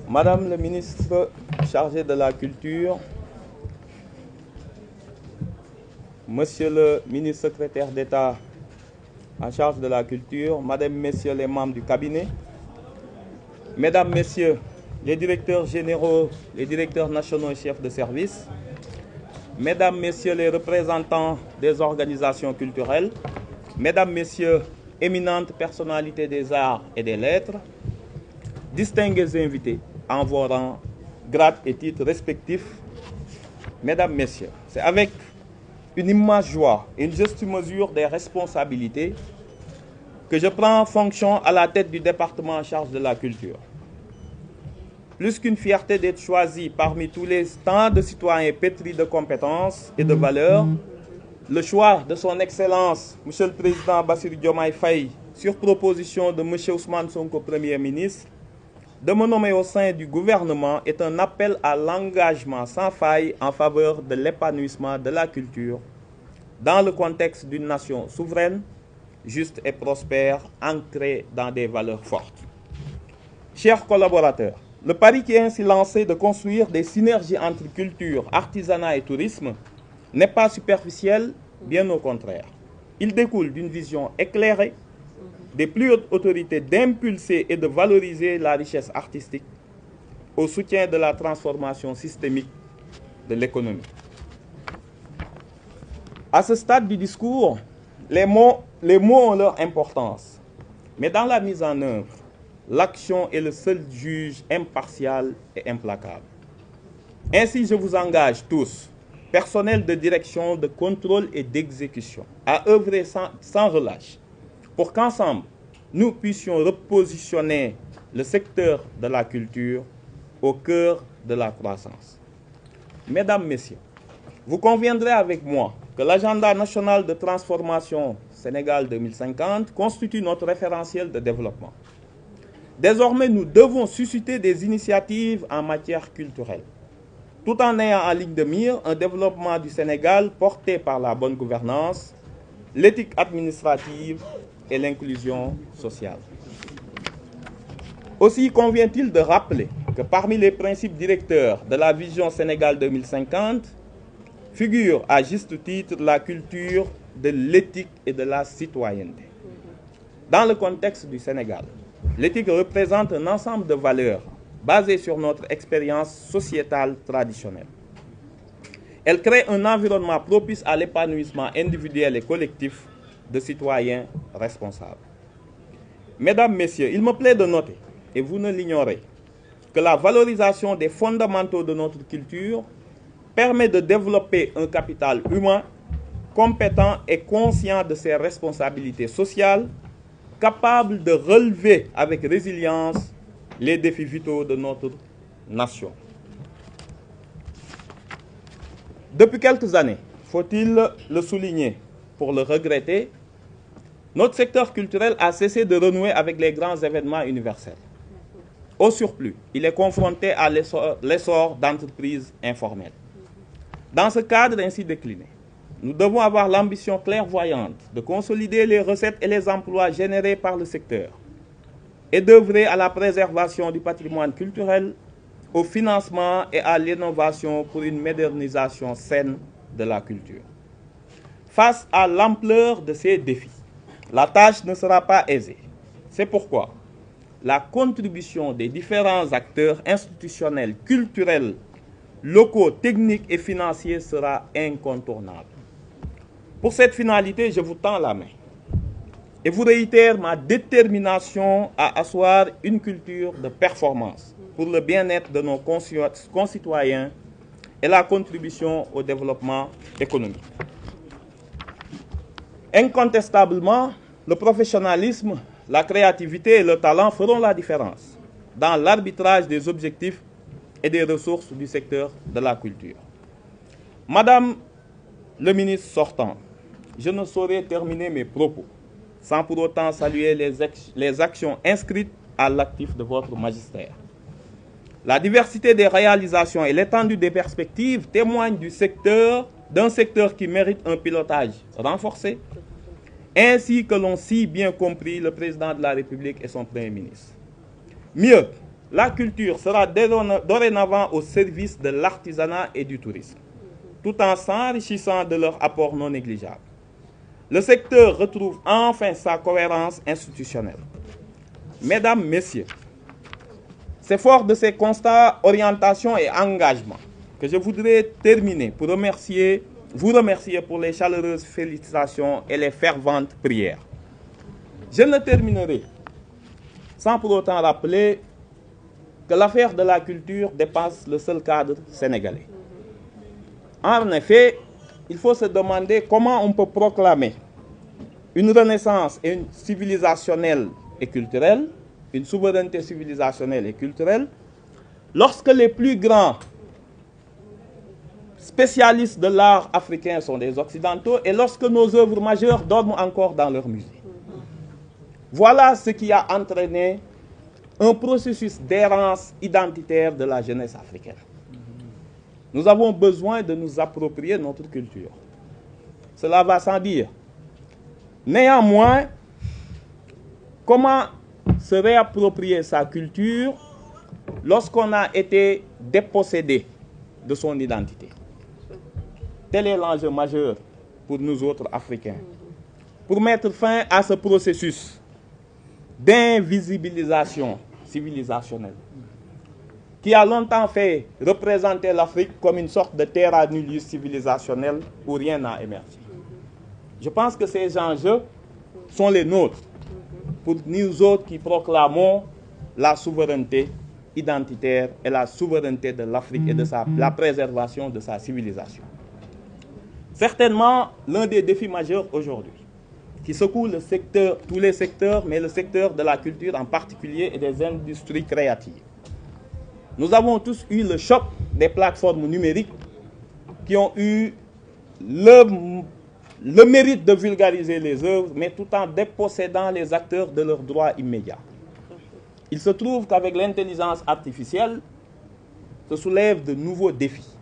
Madame le ministre chargé de la Culture, Monsieur le ministre secrétaire d'État en charge de la Culture, Madame, Messieurs les membres du cabinet, Mesdames, Messieurs les directeurs généraux, les directeurs nationaux et chefs de service, Mesdames, Messieurs les représentants des organisations culturelles, Mesdames, Messieurs, éminentes personnalités des arts et des lettres, distingués invités en vos rangs, grades et titres respectifs, Mesdames, Messieurs, c'est avec une immense joie et une juste mesure des responsabilités que je prends fonction à la tête du département en charge de la culture. Plus qu'une fierté d'être choisi parmi tous les tant de citoyens pétris de compétences et de valeurs, le choix de son Excellence, Monsieur le Président Bassirou Diomaye Faye, sur proposition de Monsieur Ousmane Sonko, Premier ministre, de me nommer au sein du gouvernement est un appel à l'engagement sans faille en faveur de l'épanouissement de la culture dans le contexte d'une nation souveraine, juste et prospère, ancrée dans des valeurs fortes. Chers collaborateurs, le pari qui est ainsi lancé de construire des synergies entre culture, artisanat et tourisme n'est pas superficiel, bien au contraire. Il découle d'une vision éclairée des plus hautes autorités d'impulser et de valoriser la richesse artistique au soutien de la transformation systémique de l'économie. À ce stade du discours, les mots ont leur importance, mais dans la mise en œuvre, l'action est le seul juge impartial et implacable. Ainsi, je vous engage tous, personnel de direction, de contrôle et d'exécution, à œuvrer sans relâche pour qu'ensemble, nous puissions repositionner le secteur de la culture au cœur de la croissance. Mesdames, Messieurs, vous conviendrez avec moi que l'agenda national de transformation Sénégal 2050 constitue notre référentiel de développement. Désormais, nous devons susciter des initiatives en matière culturelle, tout en ayant en ligne de mire un développement du Sénégal porté par la bonne gouvernance, l'éthique administrative et l'inclusion sociale. Aussi convient-il de rappeler que parmi les principes directeurs de la vision Sénégal 2050 figure à juste titre la culture de l'éthique et de la citoyenneté. Dans le contexte du Sénégal, l'éthique représente un ensemble de valeurs basées sur notre expérience sociétale traditionnelle. Elle crée un environnement propice à l'épanouissement individuel et collectif de citoyens responsables. Mesdames, Messieurs, il me plaît de noter, et vous ne l'ignorez, que la valorisation des fondamentaux de notre culture permet de développer un capital humain compétent et conscient de ses responsabilités sociales, capable de relever avec résilience les défis vitaux de notre nation. Depuis quelques années, faut-il le souligner pour le regretter, notre secteur culturel a cessé de renouer avec les grands événements universels. Au surplus, il est confronté à l'essor d'entreprises informelles. Dans ce cadre ainsi décliné, nous devons avoir l'ambition clairvoyante de consolider les recettes et les emplois générés par le secteur et d'œuvrer à la préservation du patrimoine culturel, au financement et à l'innovation pour une modernisation saine de la culture. Face à l'ampleur de ces défis, la tâche ne sera pas aisée. C'est pourquoi la contribution des différents acteurs institutionnels, culturels, locaux, techniques et financiers sera incontournable. Pour cette finalité, je vous tends la main et vous réitère ma détermination à asseoir une culture de performance pour le bien-être de nos concitoyens et la contribution au développement économique. Incontestablement, le professionnalisme, la créativité et le talent feront la différence dans l'arbitrage des objectifs et des ressources du secteur de la culture. Madame le ministre sortant, je ne saurais terminer mes propos sans pour autant saluer les actions inscrites à l'actif de votre magistère. La diversité des réalisations et l'étendue des perspectives témoignent d'un secteur qui mérite un pilotage renforcé, ainsi que l'ont si bien compris le président de la République et son Premier ministre. Mieux, la culture sera dorénavant au service de l'artisanat et du tourisme, tout en s'enrichissant de leur apport non négligeable. Le secteur retrouve enfin sa cohérence institutionnelle. Mesdames, Messieurs, c'est fort de ces constats, orientations et engagements que je voudrais terminer pour vous remercier pour les chaleureuses félicitations et les ferventes prières. Je ne terminerai sans pour autant rappeler que l'affaire de la culture dépasse le seul cadre sénégalais. En effet, il faut se demander comment on peut proclamer une renaissance civilisationnelle et culturelle, une souveraineté civilisationnelle et culturelle, lorsque les plus grands spécialistes de l'art africain sont des Occidentaux et lorsque nos œuvres majeures dorment encore dans leurs musées. Voilà ce qui a entraîné un processus d'errance identitaire de la jeunesse africaine. Nous avons besoin de nous approprier notre culture. Cela va sans dire. Néanmoins, comment se réapproprier sa culture lorsqu'on a été dépossédé de son identité? Tel est l'enjeu majeur pour nous autres Africains. Pour mettre fin à ce processus d'invisibilisation civilisationnelle qui a longtemps fait représenter l'Afrique comme une sorte de terra nullius civilisationnelle où rien n'a émergé. Je pense que ces enjeux sont les nôtres pour nous autres qui proclamons la souveraineté identitaire et la souveraineté de l'Afrique et de la préservation de sa civilisation. Certainement, l'un des défis majeurs aujourd'hui, qui secoue tous les secteurs, mais le secteur de la culture en particulier et des industries créatives. Nous avons tous eu le choc des plateformes numériques qui ont eu le mérite de vulgariser les œuvres, mais tout en dépossédant les acteurs de leurs droits immédiats. Il se trouve qu'avec l'intelligence artificielle, se soulèvent de nouveaux défis.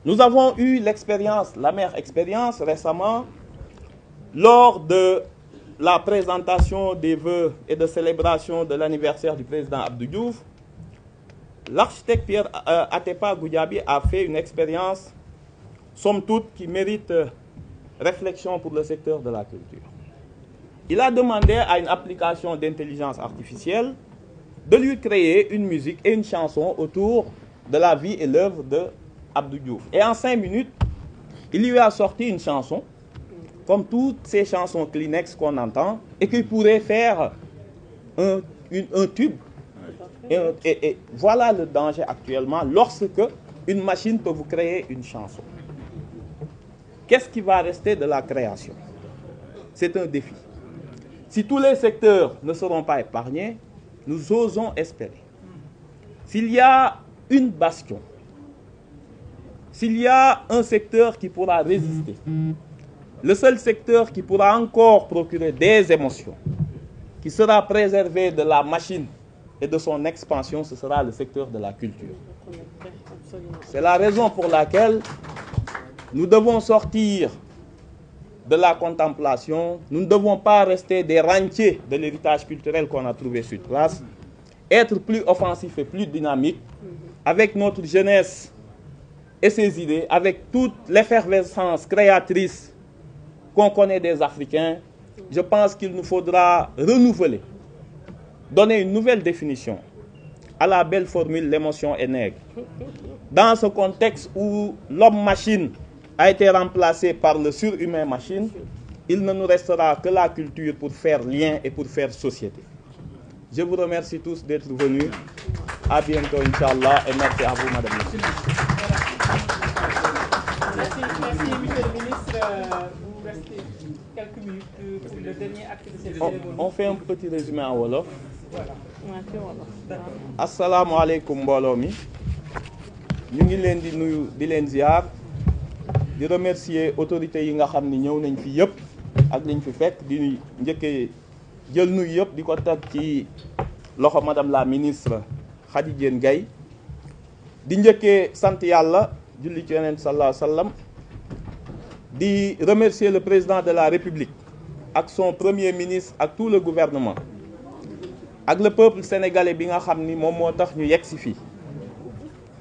Nous avons eu l'expérience, l'amère expérience récemment, lors de la présentation des vœux et de célébration de l'anniversaire du président Abdou Diouf. L'architecte Pierre Atepa Goudiaby a fait une expérience, somme toute, qui mérite réflexion pour le secteur de la culture. Il a demandé à une application d'intelligence artificielle de lui créer une musique et une chanson autour de la vie et l'œuvre de Abdou Diouf. Et en 5 minutes, il lui a sorti une chanson, comme toutes ces chansons Kleenex qu'on entend, et qui pourrait faire un tube. Et voilà le danger actuellement lorsque une machine peut vous créer une chanson. Qu'est-ce qui va rester de la création? C'est un défi. Si tous les secteurs ne seront pas épargnés, nous osons espérer. S'il y a une bastion, s'il y a un secteur qui pourra résister, le seul secteur qui pourra encore procurer des émotions, qui sera préservé de la machine et de son expansion, ce sera le secteur de la culture. C'est la raison pour laquelle nous devons sortir de la contemplation. Nous ne devons pas rester des rentiers de l'héritage culturel qu'on a trouvé sur place, être plus offensif et plus dynamique avec notre jeunesse et ses idées, avec toute l'effervescence créatrice qu'on connaît des Africains. Je pense qu'il nous faudra renouveler, donner une nouvelle définition à la belle formule « l'émotion est nègre ». Dans ce contexte où l'homme-machine a été remplacé par le surhumain-machine, il ne nous restera que la culture pour faire lien et pour faire société. Je vous remercie tous d'être venus. À bientôt, Inch'Allah, et merci à vous, Madame la Ministre. Merci, Monsieur le Ministre. Vous restez quelques minutes pour le dernier acte de cette cérémonie. On fait un petit résumé en Wolof. Voilà. Assalamu alaikum mbooloo mi. Ñu ngi leen di nuyu di leen ziar di remercier autorités yi nga xam ni ñëw nañ fi yëpp ak liñ fi fekk di njëkkee jël nuyu yëpp di ko teg ci loxo Madame la Ministre Khady Diène Gaye di njëkkee sant yàlla julli ci Yonent sallallahu alayhi wa sallam di remercier le président de la République ak son premier ministre ak tout le gouvernement ak le peuple sénégalais bi nga xam ni moom moo tax ñu yegg si fii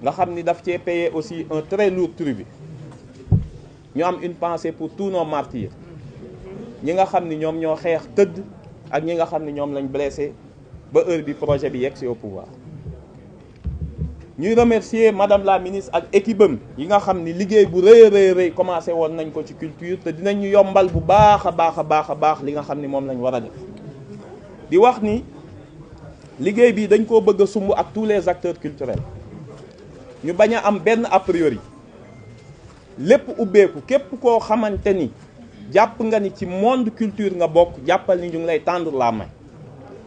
nga xam ni daf cee payer aussi un très lourd tribut ñu am une pensée pour tous nos martyrs ñi nga xam ni ñoom ñoo xeex tëdd ak ñi nga xam ni ñoom lañ blessé ba heure bi projet bi yegg si au pouvoir ñuy remercier madame la ministre ak équipe am yi nga xam ni liggéey bu rëy commencé woon nañ ko ci culture te dinañ ñu yombal bu baax a baax li nga xam ni moom lañ war a def di wax ni liggéey bi dañ koo bëgg a sumb ak tous les acteurs culturels ñu bañ a am benn a priori lépp ubbeeku képp koo xamante ni jàpp nga ni ci monde culture nga bokk jàppal ni ñu ngi lay tendre la main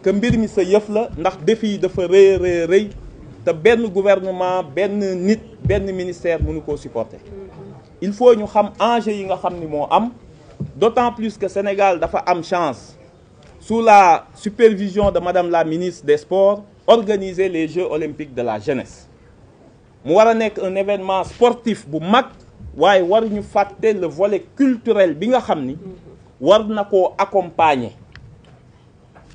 que mbir mi sa yëf la ndax défi yi dafa rëy te benn gouvernement benn nit benn ministère mënu koo supporter il faut ñu xam enjeu yi nga xam ni moo am d'autant plus que Sénégal dafa am chance sous la supervision de madame la ministre des Sports organiser les Jeux olympiques de la jeunesse mu war a nekk un événement sportif bu mag waaye war ñu fàtte le volet culturel bi nga xam ni war na koo accompagner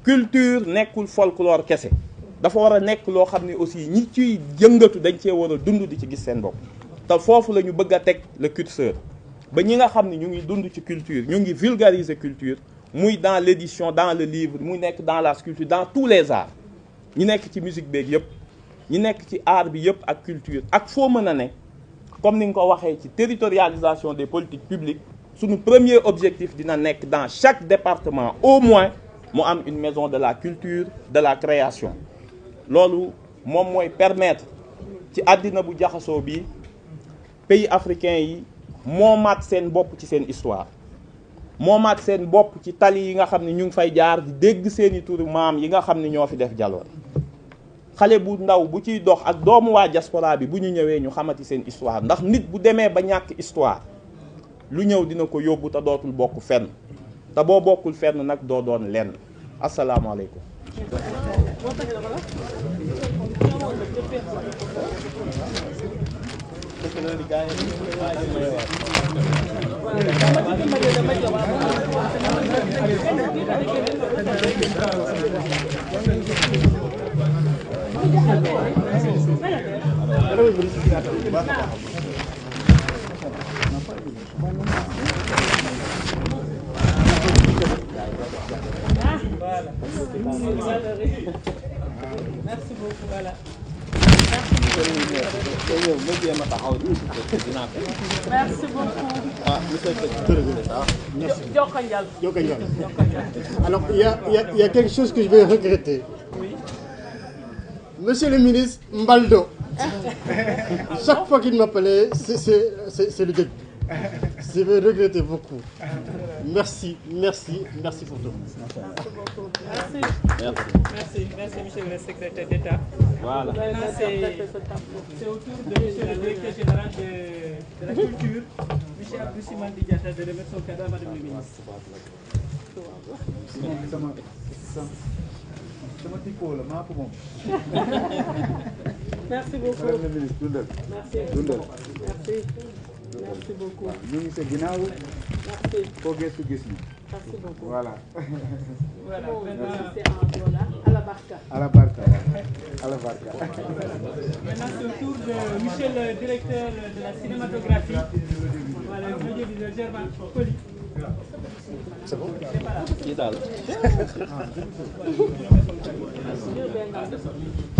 culture nekkul folklore kese dafa war a nekk loo xam ne aussi ñi ciy yëngatu dañ cee war a dund di ci gis seen bopp te foofu la ñu bëgg a teg le curseur ba ñi nga xam ne ñu ngi dund ci culture ñu ngi vulgariser culture muy dans l'édition dans le livre muy nekk dans la sculpture dans tous les arts ñi nekk ci musique beeg yëpp ñi nekk ci art bi yëpp ak culture ak foo mën a ne comme ni nga ko waxee ci territorialisation des politiques publiques suñu premier objectif dina nekk dans chaque département au moins mu am une maison de la culture de la création loolu moom mooy permettre ci àddina bu jaxasoo bi pays africains yi moomaat seen bopp ci seen histoire moomaat seen bopp ci tali yi nga xam ne ñu ngi fay jaar di dégg seeni turu maam yi nga xam ne ñoo fi def jaloor xale bu ndaw bu ciy dox ak doomu waa diaspora bi bu ñu ñëwee ñu xamati seen histoire ndax nit bu demee ba ñàkk histoire lu ñëw dina ko yóbbu te dootul bokk fenn te boo bokkul fenn nag doo doon lenn asalaamaaleykum. Merci beaucoup, voilà. Merci beaucoup. Alors, il y a quelque chose que je vais regretter. Oui. Monsieur le ministre Mbaldo, chaque fois qu'il m'appelait, c'est le début. Je vais regretter beaucoup. Merci pour tout. Merci, monsieur le secrétaire d'État. Voilà. C'est au tour de monsieur le directeur général de la culture, monsieur Abdou Siman Didiata, de remettre son cadeau à madame le ministre. Merci beaucoup. Madame le ministre, dundal. Merci beaucoup. ñu ngi sa ginnaaw. Merci. Foo gëstu gis ñu. Merci beaucoup. Voilà. Voilà, maintenant c'est en dollar. À la barca. À la barca. À la barca. Maintenant c'est au tour de monsieur le directeur de la cinématographie. Voilà, le audiovisuel Germain Coly. C'est bon? kii daal.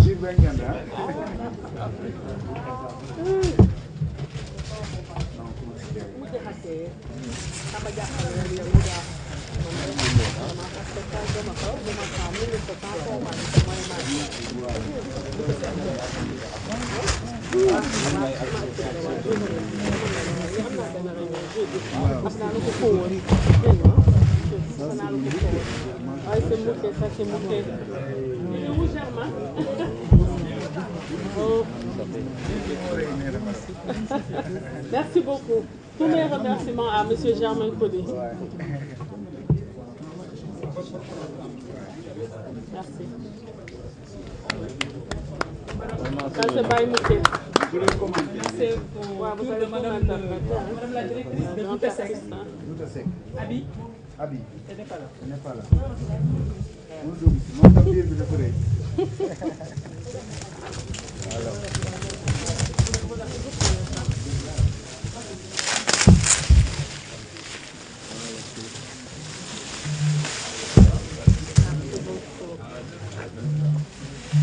Jiir Benganda. Merci beaucoup. Tous mes remerciements à monsieur Germain Coly. Merci. Ça c'est Baye Mouké. C'est au tour de madame la directrice de Douta-Sec. Douta-Sec. Abi, Abi, elle n'est pas là. elle n'est pas là. Mon papier bi dafa rëy.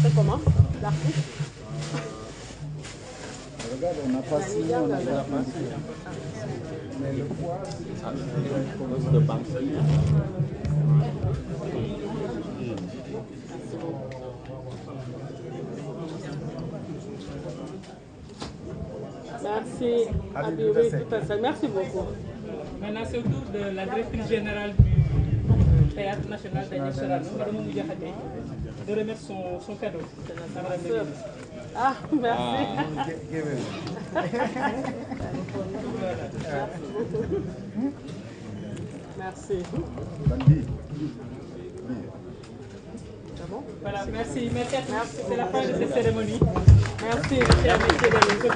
C'est comment l'artiste? Regarde, on n'a pas signé, on n'a pas signé. Mais le poids, Merci. Abi, oui, tout à fait. Merci beaucoup. Maintenant, c'est au tour de la directrice générale du Théâtre National Daniel Sorano, Mme Moudia Hadé, de remettre son cadeau à Madame la ministre. Ah, merci. Merci. Bandi. C'est bon? Voilà, merci. Merci à tous. C'est la fin de cette cérémonie. Merci. Merci à messieurs les